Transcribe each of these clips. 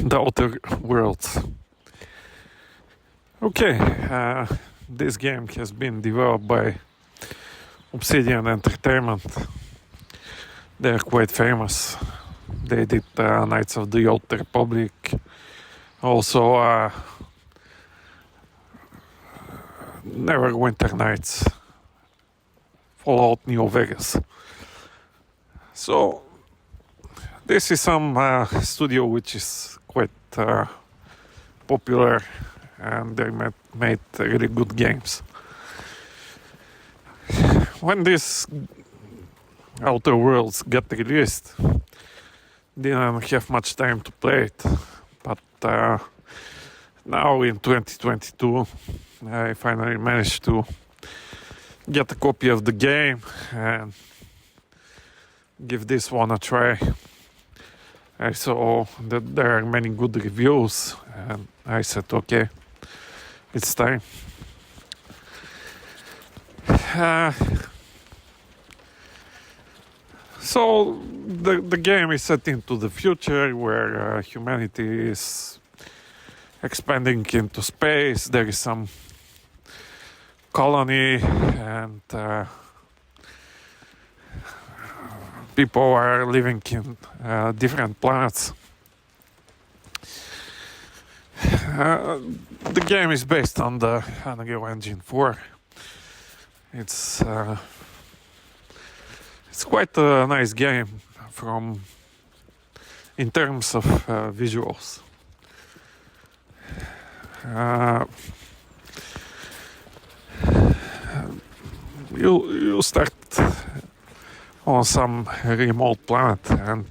the Outer Worlds. Okay, this game has been developed by Obsidian Entertainment. They're quite famous. They did Knights of the Old Republic, also Neverwinter Nights, Fallout New Vegas. So this is some studio which is quite popular, and they made really good games. When this Outer Worlds got released, didn't have much time to play it, but now in 2022 I finally managed to get a copy of the game and give this one a try. I saw that there are many good reviews, and I said, okay, it's time. So the game is set into the future where humanity is expanding into space. There is some colony, and people are living in different planets. The game is based on the Unreal Engine 4. It's quite a nice game in terms of visuals. You start on some remote planet, and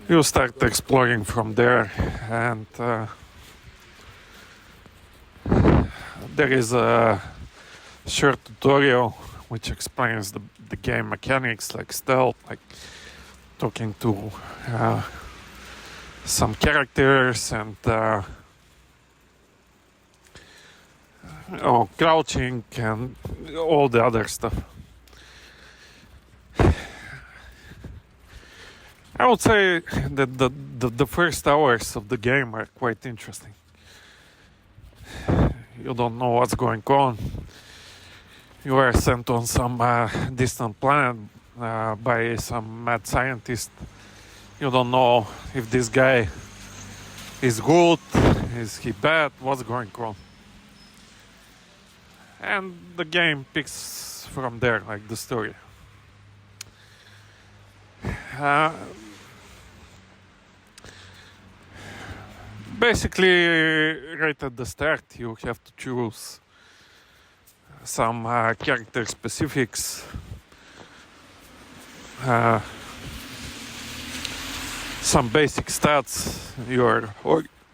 you start exploring from there, and there is a short tutorial which explains the game mechanics, like stealth, like talking to some characters, and crouching and all the other stuff. I would say that the first hours of the game are quite interesting. You don't know what's going on. You are sent on some distant planet by some mad scientist. You don't know if this guy is good, is he bad, what's going on. And the game picks from there, like the story. Basically, right at the start, you have to choose some character specifics, some basic stats, your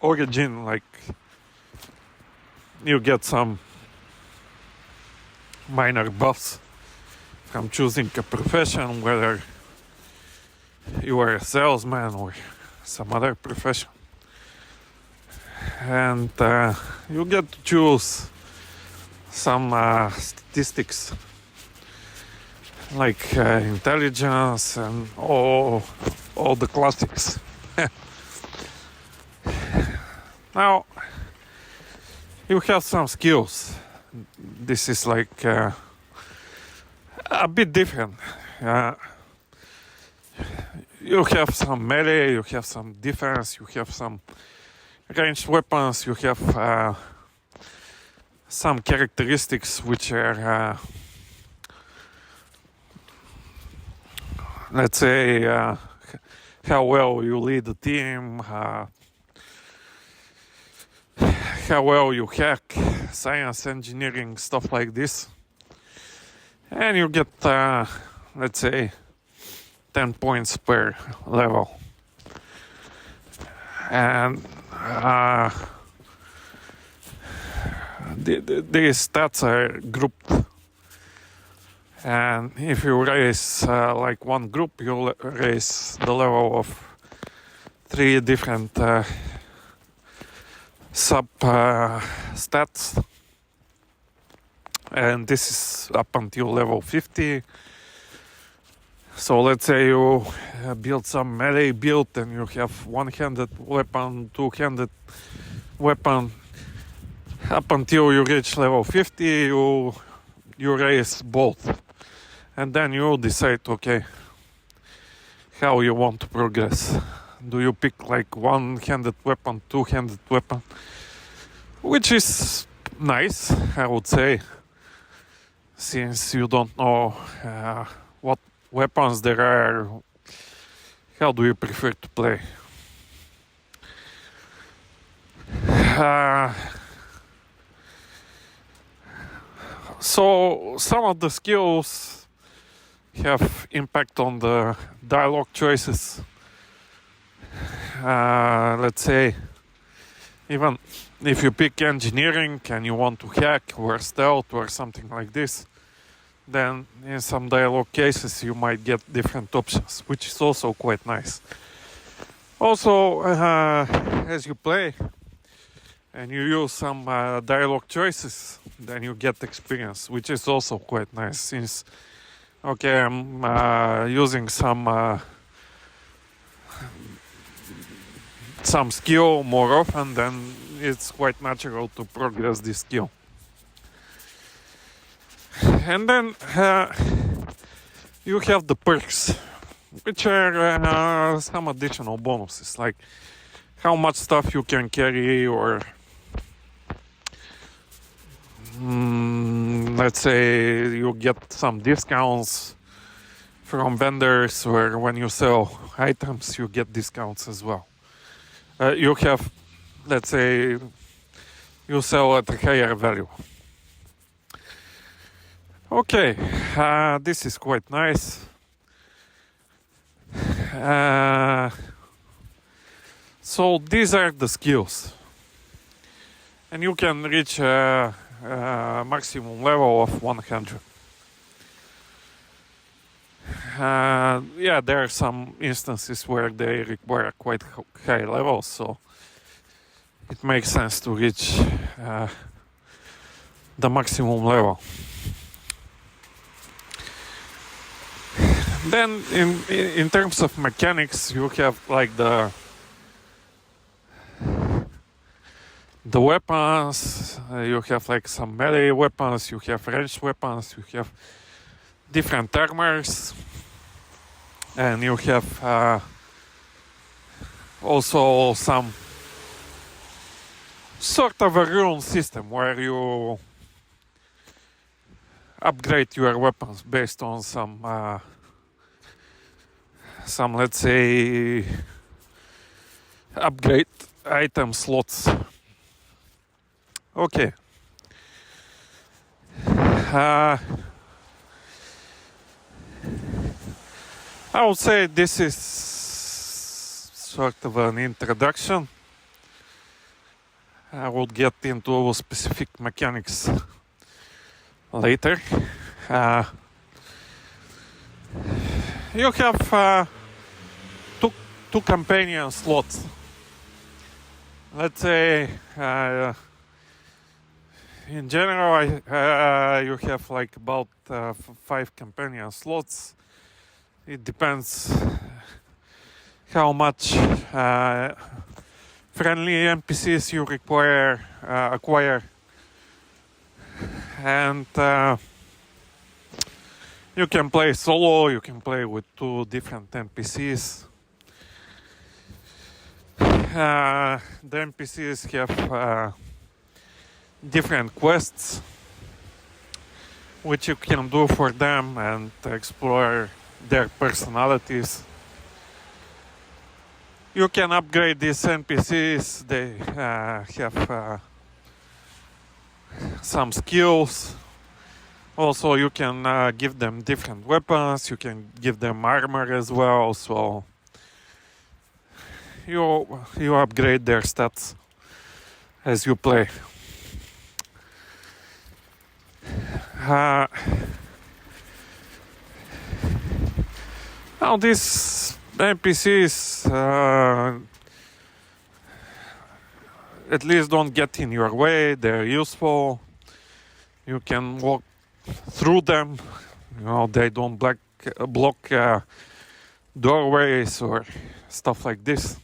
origin, like you get some minor buffs from choosing a profession, whether you are a salesman or some other profession. And you get to choose some statistics like intelligence and all the classics. Now you have some skills. This is like a bit different. You have some melee, you have some defense, you have some ranged weapons, you have some characteristics which are, let's say, how well you lead the team, how well you hack, science, engineering, stuff like this. And you get, let's say, 10 points per level. And these stats are grouped. And if you raise like one group, you'll raise the level of 3 different sub stats. And this is up until level 50. So let's say you build some melee build and you have one-handed weapon, two-handed weapon. Up until you reach level 50, you raise both. And then you decide, okay, how you want to progress. Do you pick like one-handed weapon, two-handed weapon? Which is nice, I would say, since you don't know what weapons there are. How do you prefer to play? So some of the skills have impact on the dialogue choices. Let's say, even if you pick engineering and you want to hack or stealth or something like this, then in some dialogue cases you might get different options, which is also quite nice. Also, as you play and you use some dialogue choices, then you get experience, which is also quite nice. Since, okay, I'm using some skill more often, then it's quite natural to progress this skill. And then you have the perks, which are some additional bonuses, like how much stuff you can carry, or let's say you get some discounts from vendors, or when you sell items you get discounts as well. You have, let's say, you sell at a higher value. Okay, this is quite nice. So these are the skills, and you can reach a maximum level of 100. Yeah, there are some instances where they require quite high levels, so it makes sense to reach the maximum level. Then in terms of mechanics, you have like the weapons, you have like some melee weapons, you have ranged weapons, you have different armors, and you have also some sort of a rune system where you upgrade your weapons based on some let's say upgrade item slots. Okay. I would say this is sort of an introduction. I will get into specific mechanics later. You have two companion slots. Let's say in general you have like about 5 companion slots. It depends how much friendly NPCs you acquire, and you can play solo, you can play with 2 different NPCs. The NPCs have different quests which you can do for them and explore their personalities. You can upgrade these NPCs. They have some skills. Also, you can give them different weapons. You can give them armor as well. So you upgrade their stats as you play. Now these NPCs at least don't get in your way. They're useful. You can walk through them. You know, they don't block doorways or stuff like this.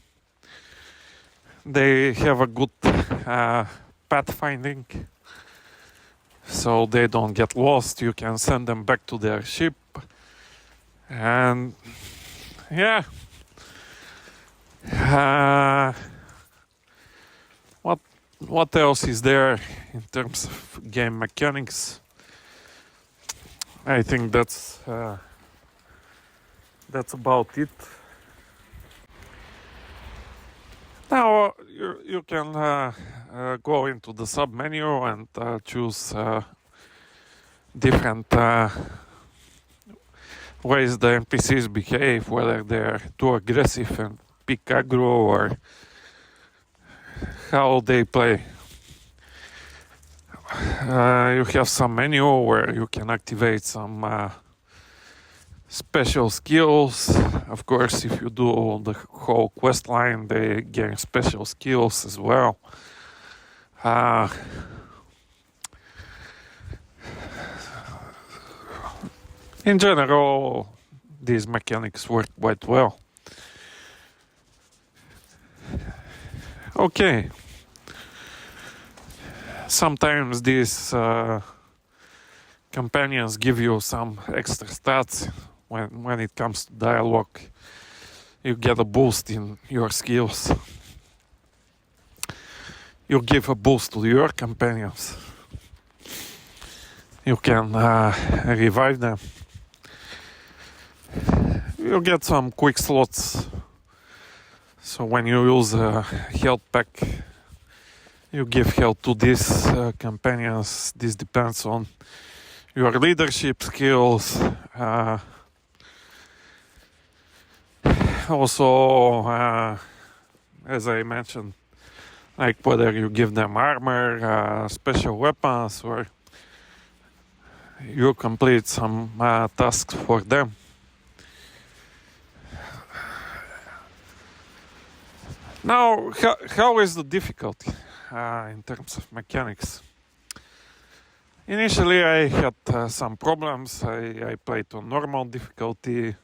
They have a good pathfinding, so they don't get lost. You can send them back to their ship, and yeah. What else is there in terms of game mechanics? I think that's about it. Now you can go into the sub menu and choose different ways the NPCs behave, whether they're too aggressive and pick aggro or how they play. You have some menu where you can activate some special skills. Of course, if you do the whole quest line, they gain special skills as well. In general, these mechanics work quite well. Okay. Sometimes these companions give you some extra stats when it comes to dialogue. You get a boost in your skills. You give a boost to your companions. You can revive them. You get some quick slots. So when you use a health pack, you give health to these companions. This depends on your leadership skills. Also, as I mentioned, like whether you give them armor, special weapons, or you complete some tasks for them. Now, how is the difficulty in terms of mechanics? Initially, I had some problems. I played on normal difficulty.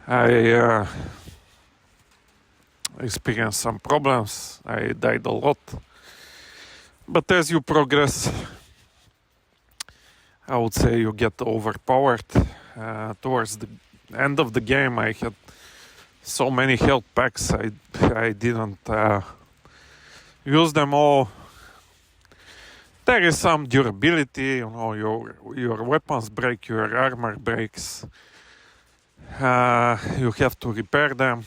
I experienced some problems. I died a lot. But as you progress, I would say you get overpowered. Towards the end of the game, I had so many health packs. I didn't use them all. There is some durability, you know, your weapons break, your armor breaks. You have to repair them.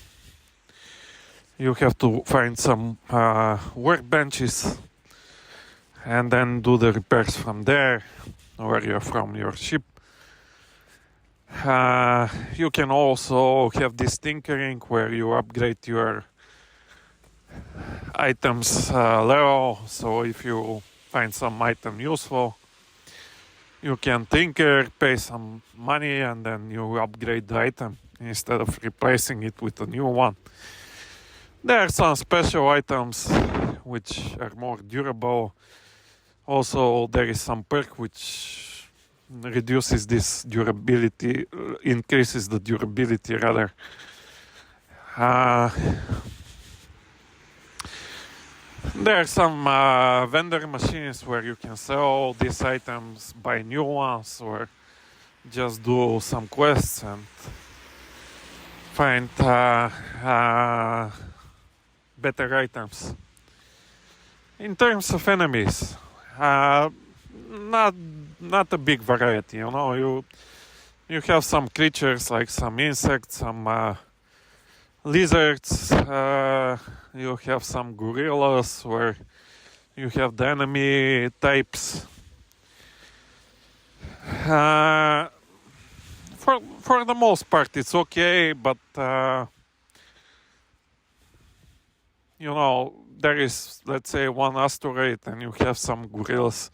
You have to find some workbenches and then do the repairs from there or from your ship. You can also have this tinkering where you upgrade your items level. So if you find some item useful, you can tinker, pay some money, and then you upgrade the item instead of replacing it with a new one. There are some special items which are more durable. Also, there is some perk which reduces this durability, increases the durability rather. There are some vendor machines where you can sell these items, buy new ones, or just do some quests and find better items. In terms of enemies, not a big variety, you know. You have some creatures like some insects, some lizards. You have some gorillas, where you have the enemy types. For the most part, it's okay, but you know, there is, let's say, one asteroid and you have some gorillas.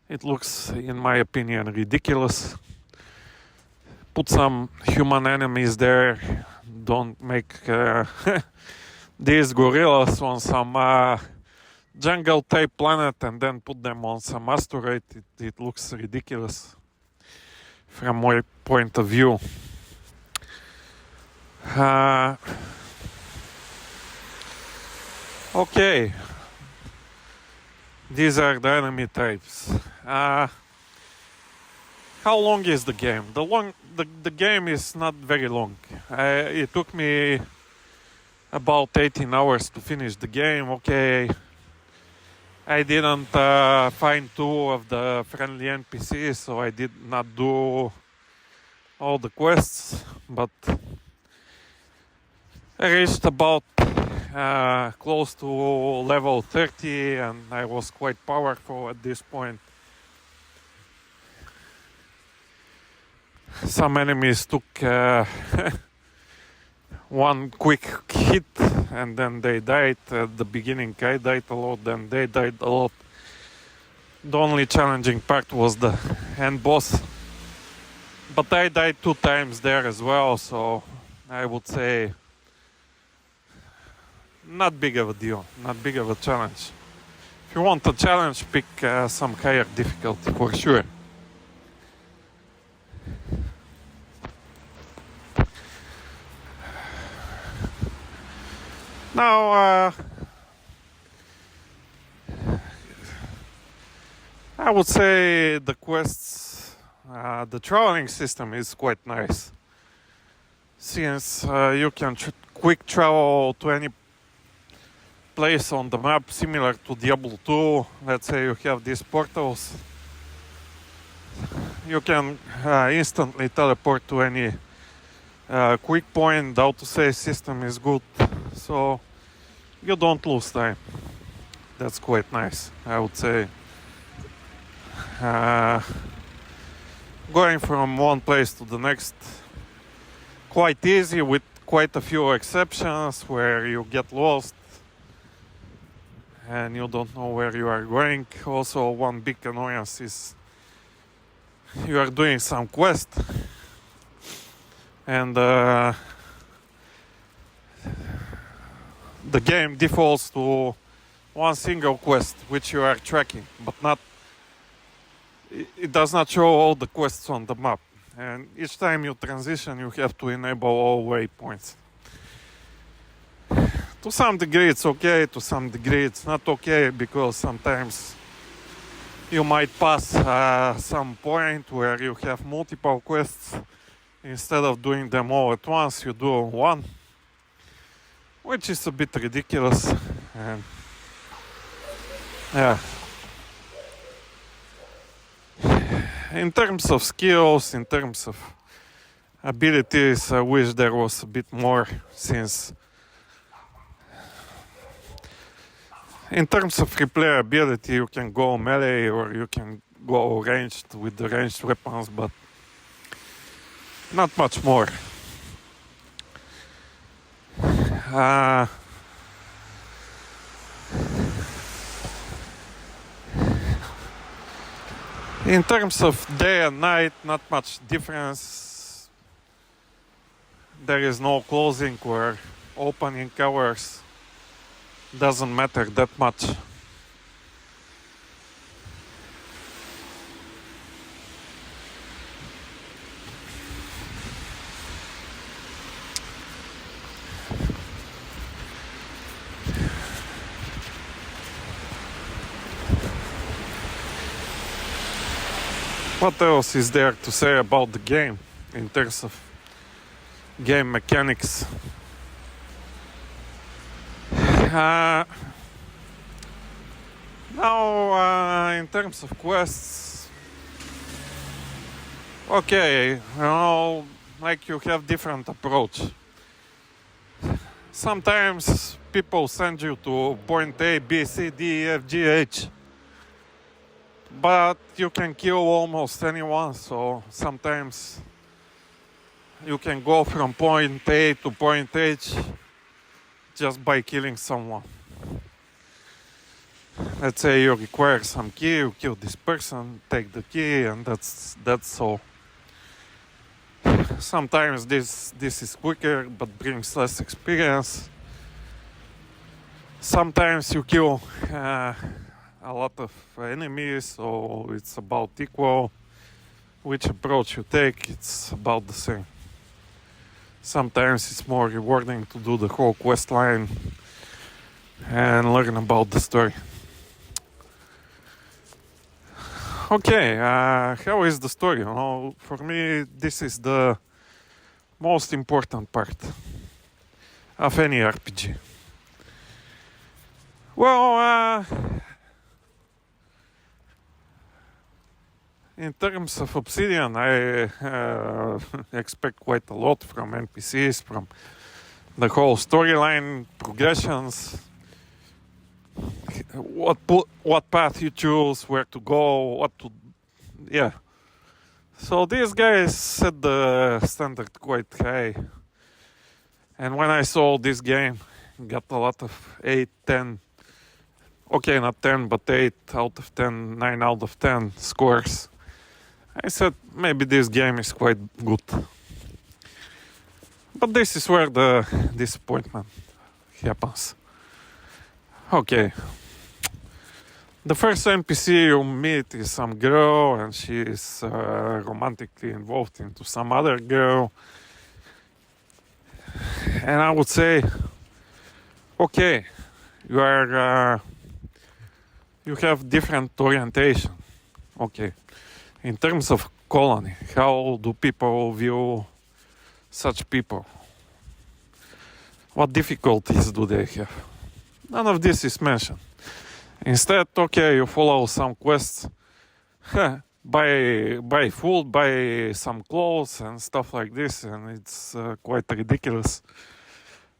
It looks, in my opinion, ridiculous. Put some human enemies there. Don't make these gorillas on some jungle type planet and then put them on some asteroid. It looks ridiculous. from my point of view. Okay, these are the enemy types. How long is the game? The game is not very long. It took me about 18 hours to finish the game. Okay, I didn't find 2 of the friendly NPCs, so I did not do all the quests, but I reached about close to level 30, and I was quite powerful at this point. Some enemies took one quick hit and then they died. At the beginning I died a lot, then they died a lot. The only challenging part was the end boss, but I died 2 times there as well, so I would say not big of a deal, not big of a challenge. If you want a challenge, pick some higher difficulty for sure. Now, I would say the quests, the traveling system is quite nice. Since you can quick travel to any place on the map, similar to Diablo 2. Let's say you have these portals. You can instantly teleport to any quick point. The autosave system is good, so you don't lose time. That's quite nice, I would say. Going from one place to the next, quite easy, with quite a few exceptions where you get lost and you don't know where you are going. Also, one big annoyance is you are doing some quest and the game defaults to one single quest which you are tracking, but not, it does not show all the quests on the map, and each time you transition you have to enable all waypoints. To some degree it's okay, to some degree it's not okay, because sometimes you might pass some point where you have multiple quests. Instead of doing them all at once, you do one, which is a bit ridiculous. And yeah, in terms of skills, in terms of abilities, I wish there was a bit more, since in terms of replayability you can go melee or you can go ranged with the ranged weapons, but not much more. In terms of day and night, not much difference. There is no closing or opening hours. Doesn't matter that much. What else is there to say about the game in terms of game mechanics? Now, in terms of quests, okay, you know, like you have different approach. Sometimes people send you to point A, B, C, D, E, F, G, H, but you can kill almost anyone, so sometimes you can go from point A to point H just by killing someone. Let's say you require some key, you kill this person, take the key, and that's all. Sometimes this is quicker but brings less experience. Sometimes you kill a lot of enemies, so it's about equal. which approach you take, it's about the same. Sometimes it's more rewarding to do the whole quest line and learn about the story. Okay, how is the story? You know, for me, this is the most important part of any RPG. Well, in terms of Obsidian, I expect quite a lot from NPCs, from the whole storyline, progressions, what path you choose, where to go, yeah. So these guys set the standard quite high. And when I saw this game, got a lot of 8, 10, okay, not 10, but 8 out of 10, 9 out of 10 scores, I said maybe this game is quite good. But this is where the disappointment happens. Okay. The first NPC you meet is some girl, and she is romantically involved into some other girl. And I would say, okay, you have different orientation. Okay. In terms of colony, how do people view such people? What difficulties do they have? None of this is mentioned. Instead, okay, you follow some quests, buy food, buy some clothes and stuff like this, and it's quite ridiculous.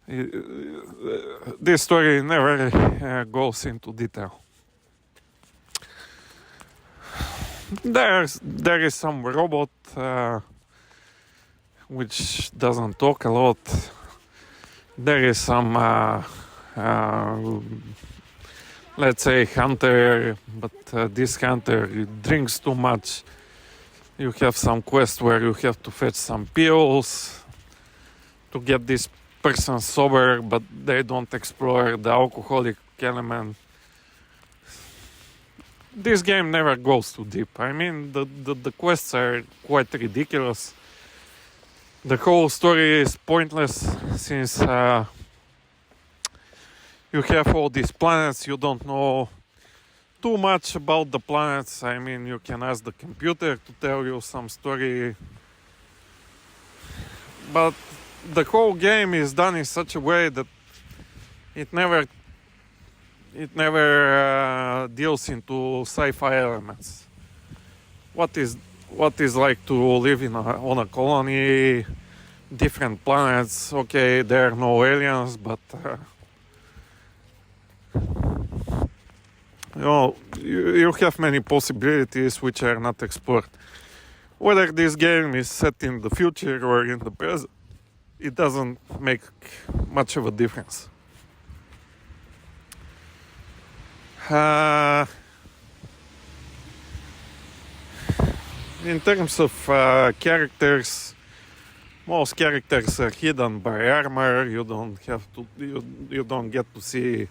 This story never goes into detail. There is some robot which doesn't talk a lot. There is some, let's say, hunter, but this hunter drinks too much. You have some quest where you have to fetch some pills to get this person sober, but they don't explore the alcoholic element. This game never goes too deep. I mean, the quests are quite ridiculous. The whole story is pointless since you have all these planets. You don't know too much about the planets. I mean, you can ask the computer to tell you some story. But the whole game is done in such a way that it never deals into sci-fi elements. What is like to live on a colony, different planets. Okay, there are no aliens, but you have many possibilities which are not explored. Whether this game is set in the future or in the present, it doesn't make much of a difference. In terms of characters, most characters are hidden by armor. You don't get to see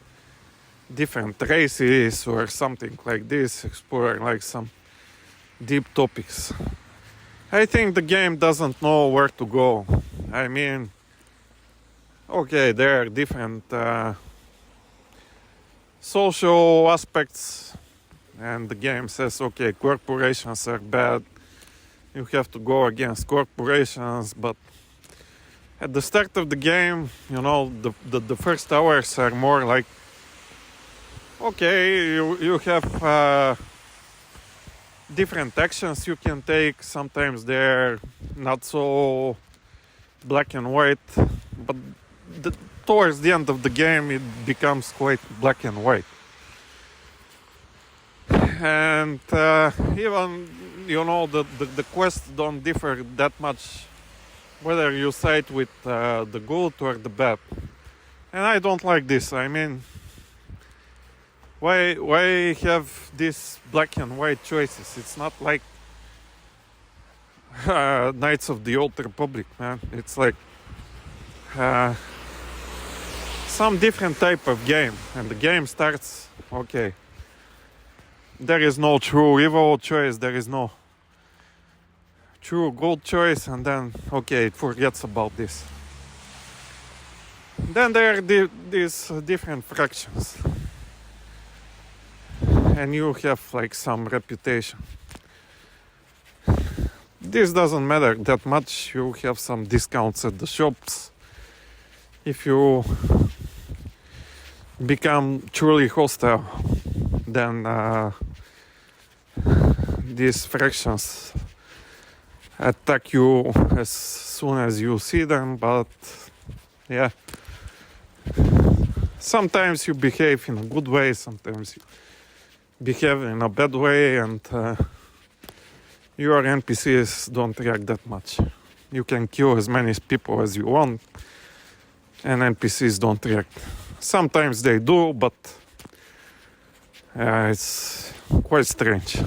different races or something like this, explore like some deep topics. I think the game doesn't know where to go. I mean, okay, there are different social aspects, and the game says, okay, corporations are bad. You have to go against corporations, but at the start of the game, the first hours are more like, okay, you have different actions you can take. Sometimes they're not so black and white, but towards the end of the game it becomes quite black and white. And even the quests don't differ that much whether you side with the good or the bad. And I don't like this. I mean, why have these black and white choices? It's not like Knights of the Old Republic, man. It's like some different type of game, and the game starts, okay, there is no true evil choice, there is no true gold choice, and then okay, it forgets about this. Then there are these different fractions, and you have like some reputation. This doesn't matter that much. You have some discounts at the shops. If you become truly hostile, then these fractions attack you as soon as you see them. But yeah, sometimes you behave in a good way, sometimes you behave in a bad way, and your NPCs don't react that much. You can kill as many people as you want, and NPCs don't react. Sometimes they do, but it's quite strange.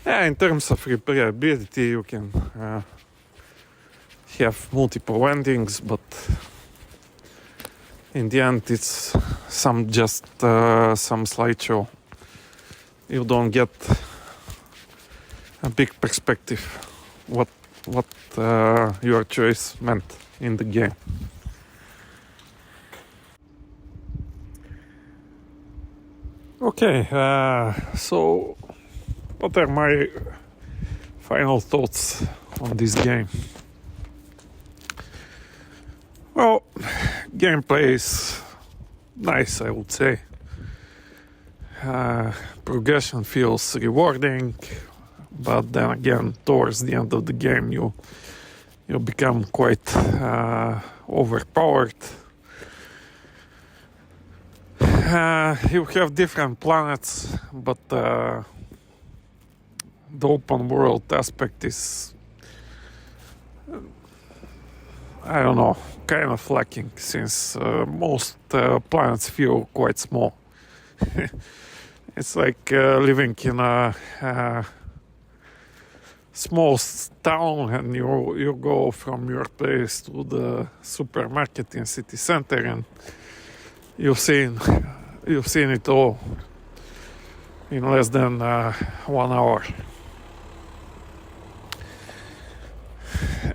In terms of replayability, you can have multiple endings, but in the end, it's some slideshow. You don't get a big perspective what your choice meant in the game. Okay, so what are my final thoughts on this game? Well, gameplay is nice, I would say. Progression feels rewarding, but then again, towards the end of the game, you become quite overpowered. You have different planets, but the open world aspect is, I don't know, kind of lacking, since most planets feel quite small. It's like living in a small town, and you go from your place to the supermarket in city center, and you've seen it all in less than 1 hour.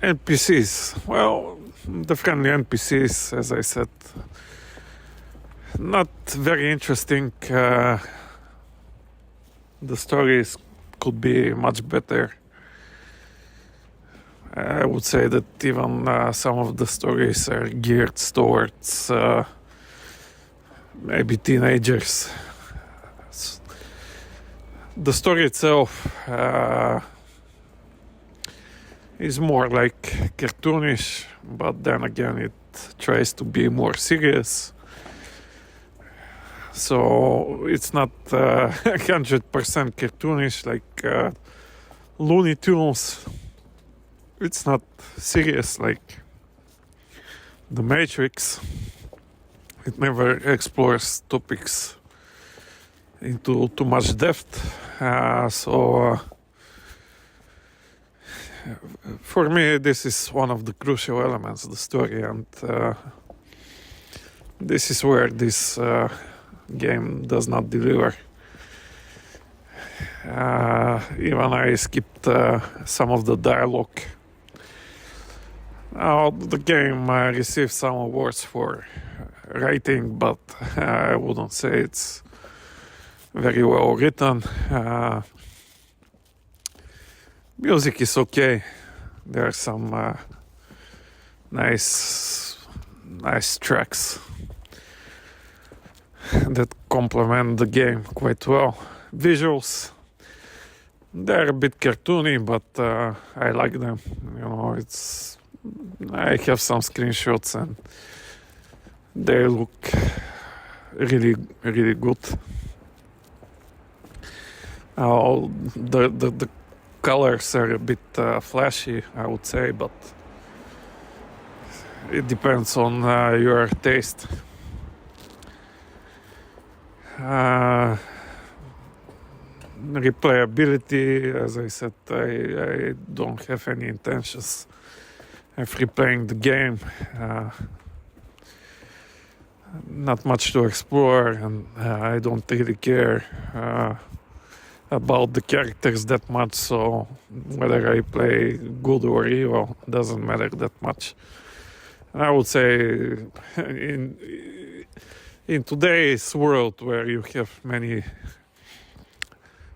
NPCs, well, the friendly NPCs, as I said, not very interesting. The stories could be much better. I would say that even some of the stories are geared towards maybe teenagers. The story itself is more like cartoonish, but then again it tries to be more serious. So it's not 100% cartoonish like Looney Tunes. It's not serious like The Matrix. It never explores topics into too much depth. For me, this is one of the crucial elements of the story, and this is where this game does not deliver. Even I skipped some of the dialogue. Now, the game received some awards for writing, but I wouldn't say it's very well written. Music is okay. There are some nice tracks that complement the game quite well. Visuals, they're a bit cartoony, but I like them. I have some screenshots and they look really, really good. The colors are a bit flashy, I would say, but it depends on your taste. Replayability, as I said, I don't have any intentions of replaying the game. Not much to explore, and I don't really care about the characters that much, so whether I play good or evil doesn't matter that much. And I would say in today's world where you have many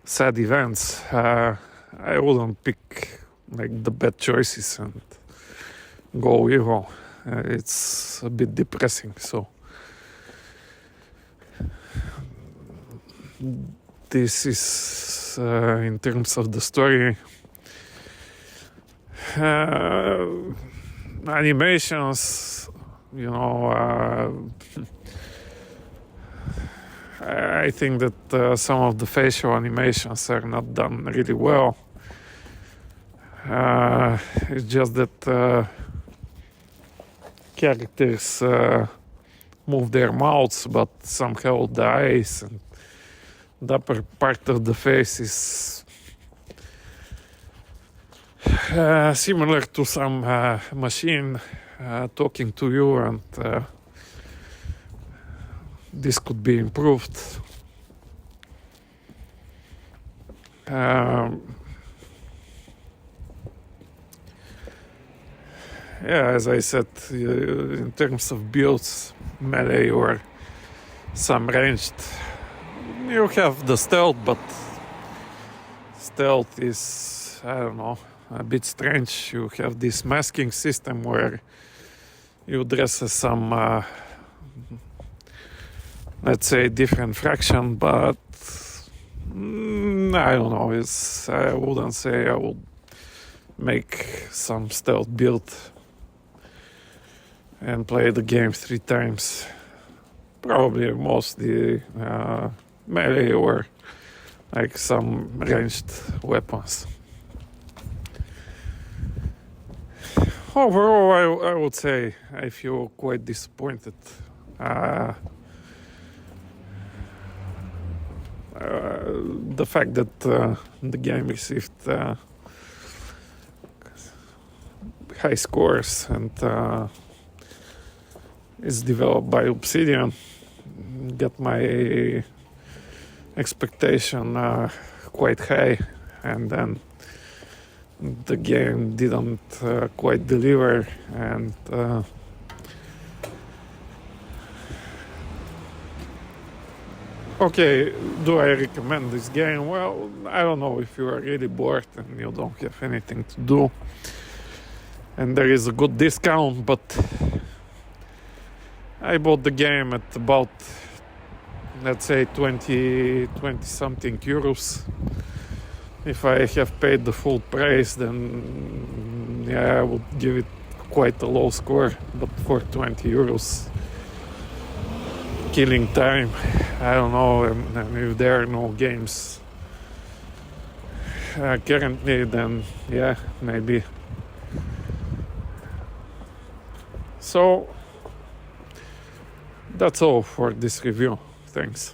sad events, I wouldn't pick like the bad choices and go evil. It's a bit depressing, so this is in terms of the story. Animations, I think that some of the facial animations are not done really well. It's just that characters move their mouths, but somehow the eyes and the upper part of the face is similar to some machine talking to you, and this could be improved. As I said, in terms of builds, melee or some ranged, you have the stealth, but stealth is, I don't know, a bit strange. You have this masking system where you dress as some, let's say, different fraction, but I don't know. I wouldn't say I would make some stealth build and play the game 3 times. Probably mostly melee or like some ranged weapons. Overall, I would say I feel quite disappointed. The fact that the game received high scores and is developed by Obsidian got my expectation quite high, and then the game didn't quite deliver, and okay, do I recommend this game? Well, I don't know, if you are really bored and you don't have anything to do and there is a good discount, but I bought the game at about, let's say, 20 something euros. If I have paid the full price, then I would give it quite a low score, but for 20 euros, killing time. I don't know, and if there are no games currently, then maybe. So that's all for this review. Thanks.